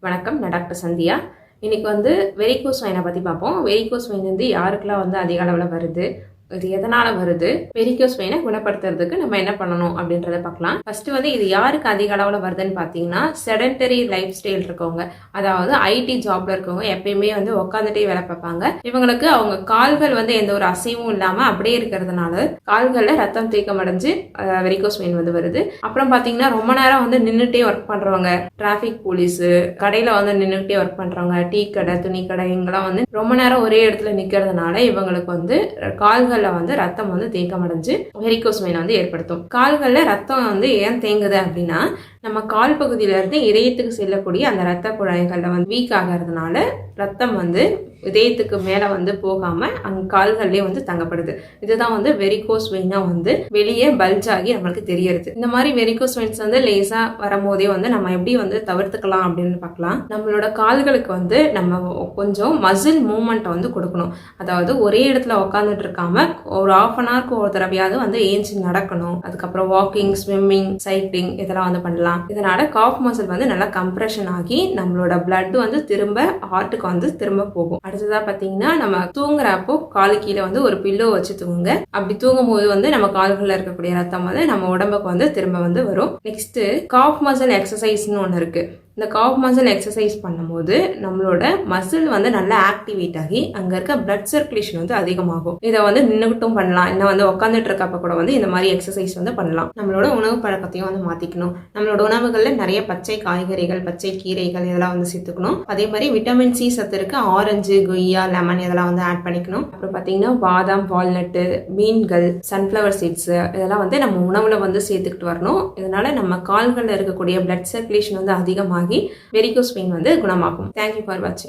வணக்கம், நான் டாக்டர் சந்தியா. இன்னைக்கு வெரிகோஸ் வெயினை பற்றி பார்ப்போம். வெரிகோஸ் வெயின் யாருக்கெல்லாம் அதிக அளவில் வருது, இது எதனால வருது, வெரிகோஸ் வெயினை குணப்படுத்துறதுக்கு நம்ம என்ன பண்ணணும் அப்படின்றத பார்க்கலாம். ஃபர்ஸ்ட் இது யாருக்கு அதிக அளவில் வருதுன்னு பார்த்தீங்கன்னா, செடென்டரி லைஃப் ஸ்டைல் இருக்கவங்க, அதாவது ஐடி ஜாப்ல இருக்கவங்க, எப்பயுமே உட்காந்துட்டே வேலை பார்ப்பாங்க. இவங்களுக்கு அவங்க கால்கள் எந்த ஒரு அசைவும் இல்லாம அப்படியே இருக்கிறதுனால கால்கள்ல ரத்தம் தேக்கம் அடைஞ்சு வெரிகோஸ் வெயின் வருது. அப்புறம் பார்த்தீங்கன்னா, ரொம்ப நேரம் நின்றுட்டே ஒர்க் பண்றவங்க, டிராபிக் போலீஸ், கடையில நின்றுட்டே ஒர்க் பண்றவங்க, டீ கடை, துணி கடை, இங்கெல்லாம் ரொம்ப நேரம் ஒரே இடத்துல நிக்கிறதுனால இவங்களுக்கு கால்கள் ரத்தம் தேக்கம் அடைஞ்சு வெரிகோஸ் வெயின் ஏற்படுத்தும். கால்கள்ல ரத்தம் ஏன் தேங்குது அப்படின்னா, நம்ம கால் பகுதியில இருந்து இதயத்துக்கு செல்லக்கூடிய அந்த ரத்த குழாய்கள்ல வீக் ஆகிறதுனால ரத்தம் இதயத்துக்கு மேல போகாம அங்க கால்கள்லயே தங்கப்படுது. இதுதான் வெரிகோஸ் வெயினா வெளியே பல்ஜ் ஆகி நம்மளுக்கு தெரியறது. இந்த மாதிரி வெரிகோஸ் வெயின்ஸ் லேசா வரும்போதே நம்ம எப்படி தவிர்த்துக்கலாம் அப்படின்னு பார்க்கலாம். நம்மளோட கால்களுக்கு நம்ம கொஞ்சம் மசில் மூவ்மெண்ட் கொடுக்கணும். அதாவது ஒரே இடத்துல உட்காந்துட்டு இருக்காம ஒரு ½ அன் ஹவருக்கு ஒரு தடவையாவது ஏஞ்சி நடக்கணும். அதுக்கப்புறம் வாக்கிங், ஸ்விம்மிங், சைக்கிளிங் இதெல்லாம் பண்ணலாம். இதனால காஃப் மசில் நல்லா கம்ப்ரெஷன் ஆகி நம்மளோட பிளட் திரும்ப ஹார்ட்டுக்கு திரும்ப போகும். அடுத்ததா பாத்தீங்கன்னா, நம்ம தூங்குறப்போ காலு கீழே ஒரு பில்லோ வச்சு தூங்குங்க. அப்படி தூங்கும் போது நம்ம கால்கள்ல இருக்கக்கூடிய ரத்தம் நம்ம உடம்புக்கு திரும்ப வரும். நெக்ஸ்ட் காஃப் மசில் எக்ஸசைஸ்னு ஒன்று இருக்கு. இந்த காஃப் மசில் எக்ஸசைஸ் பண்ணும்போது நம்மளோட மசில் நல்லா ஆக்டிவேட் ஆகி அங்க இருக்க பிளட் சர்க்குலேஷன் அதிகமாகும். இதை நின்றுகிட்டும் பண்ணலாம், இன்னும் உட்காந்துட்டு இருக்கப்ப கூட இந்த மாதிரி எக்ஸசைஸ் பண்ணலாம். நம்மளோட உணவு பழக்கத்தையும் மாத்திக்கணும். நம்மளோட உணவுகள்ல நிறைய பச்சை காய்கறிகள், பச்சை கீரைகள் இதெல்லாம் சேர்த்துக்கணும். அதே மாதிரி விட்டமின் சி சத்து இருக்க ஆரஞ்சு, கொய்யா, லெமன் இதெல்லாம் ஆட் பண்ணிக்கணும். அப்புறம் பாத்தீங்கன்னா, பாதாம், வால்நட்டு, மீன்கள், சன்ஃபிளவர் சீட்ஸ் இதெல்லாம் நம்ம உணவுல சேர்த்துக்கிட்டு வரணும். இதனால நம்ம கால்கள்ல இருக்கக்கூடிய பிளட் சர்க்குலேஷன் அதிகமாக வெரிகோஸ் வெயின் குணமாகும். தேங்க்யூ ஃபார் வாட்சிங்.